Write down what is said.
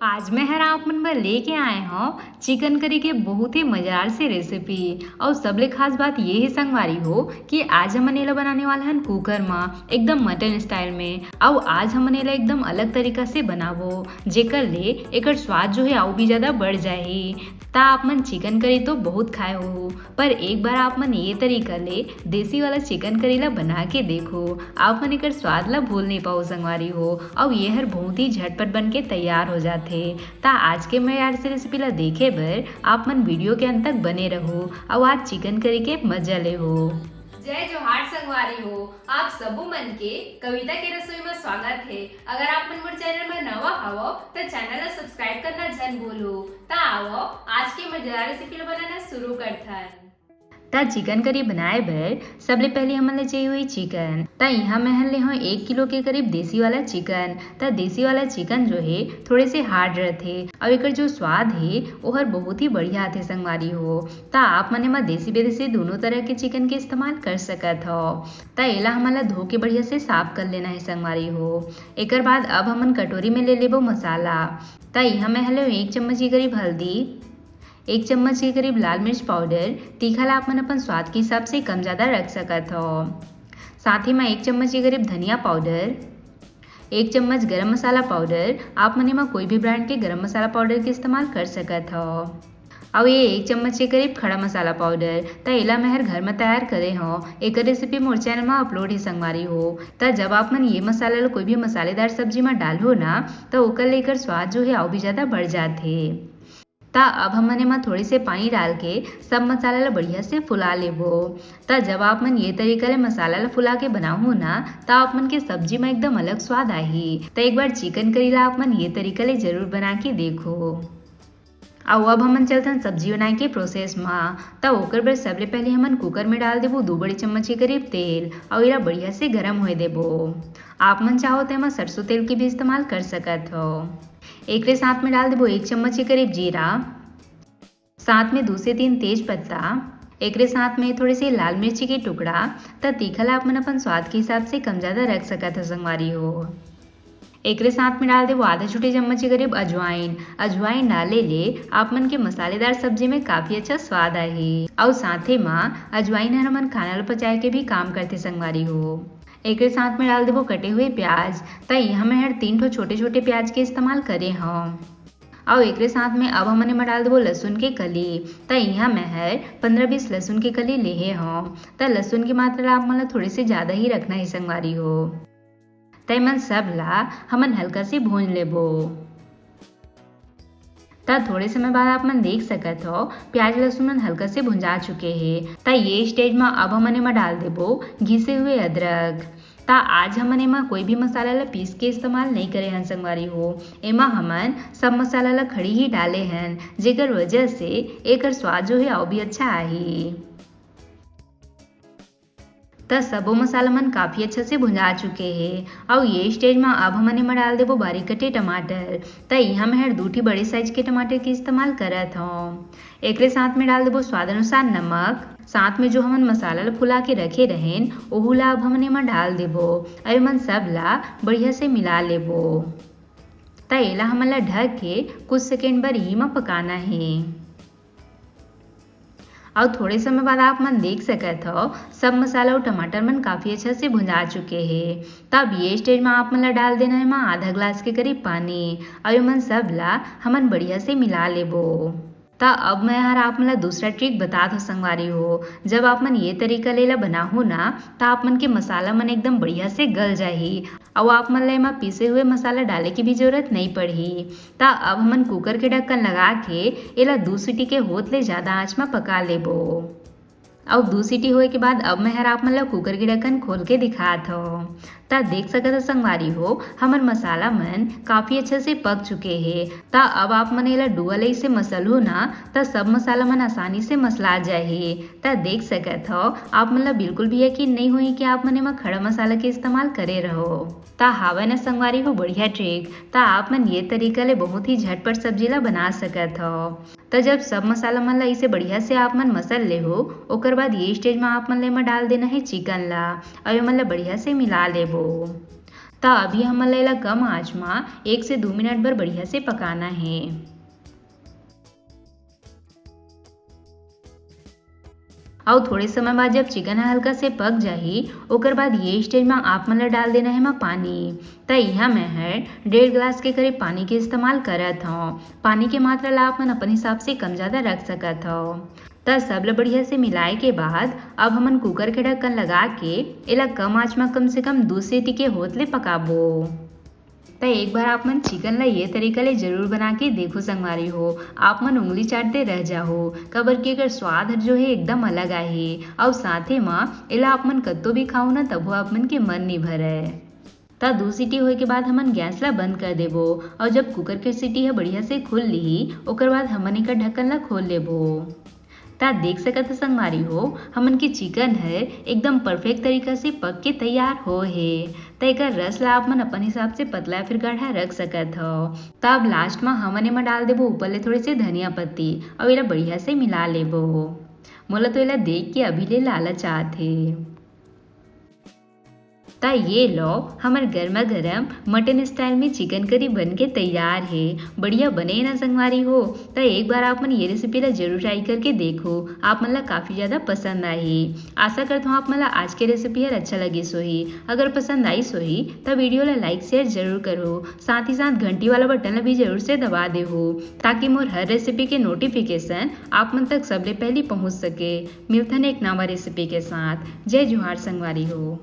आज मैं हर आप मन बर लेके आए हूँ चिकन करी के बहुत ही मजेदार से रेसिपी। और सबले खास बात ये है संगवारी हो कि आज हम एला बनाने वाला हन कुकर में एकदम मटन स्टाइल में। और आज हम एला एकदम अलग तरीका से बनाबो जेकर ले एकर स्वाद जो है और भी ज्यादा बढ़ जाही। ता आप मन चिकन करी तो बहुत खाए हो, पर एक बार आप मन ये तरीका ले देसी वाला चिकन करी ला बना के देखो, आप मन एकर स्वाद ला भूल नहीं पाओ संगवारी हो। और ये हर बहुत ही झटपट बन के तैयार हो जाते। ता आज के मैं यार से रेसिपी ला देखे बर आप मन वीडियो के अंत तक बने रहो और आज चिकन करी के मजा ले हो। जय जोहार संगवारी हो, आप सबो मन के कविता के रसोई में स्वागत है। अगर आप मन मोर चैनल में नवा हवो तो चैनल ला सब्सक्राइब करना जन भूलो। ता आओ आज के मजेदार रेसिपी ला बनाना शुरू करथन। ता चिकन करी बनाए बर सबले पहले हमन ले चाहिए हुई चिकन। ता यहाँ मैं ले हूँ 1 किलो के करीब देसी वाला चिकन। ता देसी वाला चिकन जो है थोड़े से हार्ड रहते और एकर जो स्वाद है वो हर बहुत ही बढ़िया आते संगवारी हो। ता आप मने में देसी विदेशी दोनों तरह के चिकन के इस्तेमाल कर सकत हो। ता एला हमन ला धो के बढ़िया से साफ कर लेना है संगवारी हो। एकर बाद अब हमन कटोरी में ले लेबो मसाला। ता यहाँ मैं ले 1 चम्मच के करीब हल्दी, 1 चम्मच के करीब लाल मिर्च पाउडर। तीखा ला आप मन अपन स्वाद के हिसाब से कम ज़्यादा रख सकत हो। साथ ही में 1 चम्मच के करीब धनिया पाउडर, 1 चम्मच गरम मसाला पाउडर। आप मने में कोई भी ब्रांड के गरम मसाला पाउडर के इस्तेमाल कर सकत हो। और ये 1 चम्मच के करीब खड़ा मसाला पाउडर। ता एला मैं हर घर में तैयार करे हो। एक रेसिपी मोर चैनल में अपलोड ही संगवारी हो। ता जब आप मन ये मसाला ला कोई भी मसालेदार सब्जी में डालो ना तो ओकर लेकर स्वाद जो है और भी ज़्यादा बढ़ जाते। ता अब हमने में थोड़ी से पानी डाल के सब मसाला ला बढ़िया से फुला लेबो। ता जब आप मन ये तरीका ले मसाला ला फुला के बनाओ ना ता आप मन के सब्जी में एकदम अलग स्वाद आही। ता एक बार चिकन करी ला आप मन ये तरीका ले जरूर बना के देखो। और अब हमन चलते सब्जी बनाए के प्रोसेस में। ता ओकर बर सबले पहले हमन कुकर में डाल देबो 2 बड़ी चम्मच के करीब तेल और इला बढ़िया से गरम होए देबो। आप मन चाहो तो एमा सरसों तेल के भी इस्तेमाल कर सकत हो। एक साथ में डाल देबो 1 चम्मच के करीब जीरा, साथ में 2 से 3 तेज पत्ता। एक साथ में थोड़े से लाल मिर्ची के टुकड़ा। ता तीखा ला आप मन अपन स्वाद के हिसाब से कम ज़्यादा रख सकत हो संगवारी हो। एक साथ में डाल देबो आधा छोटे चम्मच के करीब अजवाइन। अजवाइन डाले ले आप मन के मसालेदार सब्जी में काफ़ी अच्छा स्वाद आही। और साथ ही में अजवाइन हर मन खाना ला पचाए के भी काम करते संगवारी हो। एक साथ में डाल देबो कटे हुए प्याज। ता यहाँ मैं हर 3 ठो छोटे छोटे प्याज के इस्तेमाल करे हूँ। और एक साथ में अब हमने में डाल देबो लहसुन के कली। ता यहाँ मैं हर 15-20 लहसुन के कली लेहे हूँ। ता लहसुन की मात्रा आप मन थोड़ी से ज़्यादा ही रखना है संगवारी हो। ता मन सब ला हमन हल्का से भून लेबो। ता थोड़े समय बाद आप मन देख सकत हो प्याज लहसुन मन हल्का से भुंजा चुके हैं। ता ये स्टेज में अब हमने में डाल देबो घिसे हुए अदरक। ता आज हमन एमा कोई भी मसाला ला पीस के इस्तेमाल नहीं करे हन संगवारी हो। एमा हमन सब मसाला ला खड़ी ही डाले हन जेकर वजह से एकर स्वाद जो है और भी अच्छा आही। ता सबो मसाला मन काफ़ी अच्छा से भुंजा चुके हैं। और ये स्टेज में अब हमने में डाल देबो बारीक कटे टमाटर। ता यहाँ मैं हर 2 बड़े साइज के टमाटर के इस्तेमाल करत हूँ। एक साथ में डाल देबो स्वाद अनुसार नमक। साथ में जो हमन मसाला ला फुला के रखे रहें ओहू ला अब हमने में डाल देबो और मन सब ला बढ़िया से मिला लेबो। ता एला हमन ला ढक के कुछ सेकेंड बर ही में पकाना है। और थोड़े समय बाद आप मन देख सकत हो सब मसाला और टमाटर मन काफ़ी अच्छा से भुंजा चुके हैं। तब ये स्टेज में आप मन ला डाल देना है आधा ग्लास के करीब पानी और मन सब ला हमन बढ़िया से मिला लेबो। ता अब मैं यार आप मन ला दूसरा ट्रिक बता दो संगवारी हो। जब आप मन ये तरीका लेला बनाहो ना ता आप मन के मसाला मन एकदम बढ़िया से गल जाही और आप मन ला एमा पीसे हुए मसाला डाले की भी जरूरत नहीं पड़ी। ता अब हमन कुकर के ढक्कन लगा के एला 2 सीटी के होत ले ज़्यादा आँच में पका लेबो। और 2 सीटी होए के बाद अब मैं हर आप मन ला कुकर के ढक्कन खोल के दिखात हो। ता देख सकत संगवारी हो हमर मसाला मन काफ़ी अच्छे से पक चुके हैं। ता अब आप मन एला डुअल से मसल हो ना ता सब मसाला मन आसानी से मसला जाही। ता देख सकत हो आप मन ला बिल्कुल भी यकीन नहीं हुई कि आप मन एमा खड़ा मसाला के इस्तेमाल करे रहो। ता हावे न संगवारी हो बढ़िया ट्रिक। ता आप मन ये तरीका ले बहुत ही झटपट सब्जी ला बना सकत हो। तो जब सब मसाला मन ला इसे बढ़िया से आप मन मसल ले हो ओकर बाद ये स्टेज में आप मन ले में डाल देना है चिकन ला और मन ला बढ़िया से मिला लेबो। तो अभी हमन ला कम आंच में 1 से 2 मिनट भर बढ़िया से पकाना है। और थोड़े समय बाद जब चिकन हल्का से पक जाही ओकर बाद ये स्टेज में आप मन ला डाल देना है पानी। तो यहाँ मैं है 1.5 गिलास के करीब पानी के इस्तेमाल करत हूँ। पानी के मात्रा ला आप मन अपन हिसाब से कम ज़्यादा रख सकत हो। तो सब ला बढ़िया से मिलाए के बाद अब हमन कुकर के ढक्कन लगा के एला कम आंच में कम से कम 2 सीटी के होत ले पकाबो। तो एक बार आप मन चिकन ला ये तरीका ले जरूर बना के देखो संगवारी हो, आप मन उंगली चाटते रह जाओ। कबर के अगर स्वाद जो है एकदम अलग आहे और साथे में एला आप मन कत्तो भी खाओ ना तब आप मन के मन नहीं भरे। तो 2 सीटी होए के बाद हमन गैस ला बंद कर देबो और जब कुकर के सीटी है बढ़िया से खुल ली ओकर बाद हमन एकर ढक्कन ला खोल लेबो। ता देख सकत संगवारी हो हमन के चिकन है एकदम परफेक्ट तरीका से पक के तैयार हो है। तो एकर रस ला आप मन अपन हिसाब से पतला फिर गाढ़ा रख सकत हो। तब लास्ट में हमन एमा डाल देबो ऊपर ले थोड़े से धनिया पत्ती और एला बढ़िया से मिला लेबो। मोला तो एला देख के अभी ले लालच आत है। ता ये लो हमार गर्मा गर्म मटन स्टाइल में चिकन करी बन के तैयार है। बढ़िया बने ना संगवारी हो। तो एक बार आप मन ये रेसिपी ला जरूर ट्राई करके देखो, आप मन ला काफ़ी ज़्यादा पसंद आई। आशा करता हूँ आप मन ला आज के रेसिपी यार अच्छा लगे सोही। अगर पसंद आई सोही तो वीडियो ला लाइक शेयर जरूर करो, साथ ही साथ घंटी वाला बटन ला भी जरूर से दबा दे हो ताकि मोर हर रेसिपी के नोटिफिकेशन आप मन तक सबले पहले पहुँच सके। मिलथन एक नवा रेसिपी के साथ। जय जोहार संगवारी हो।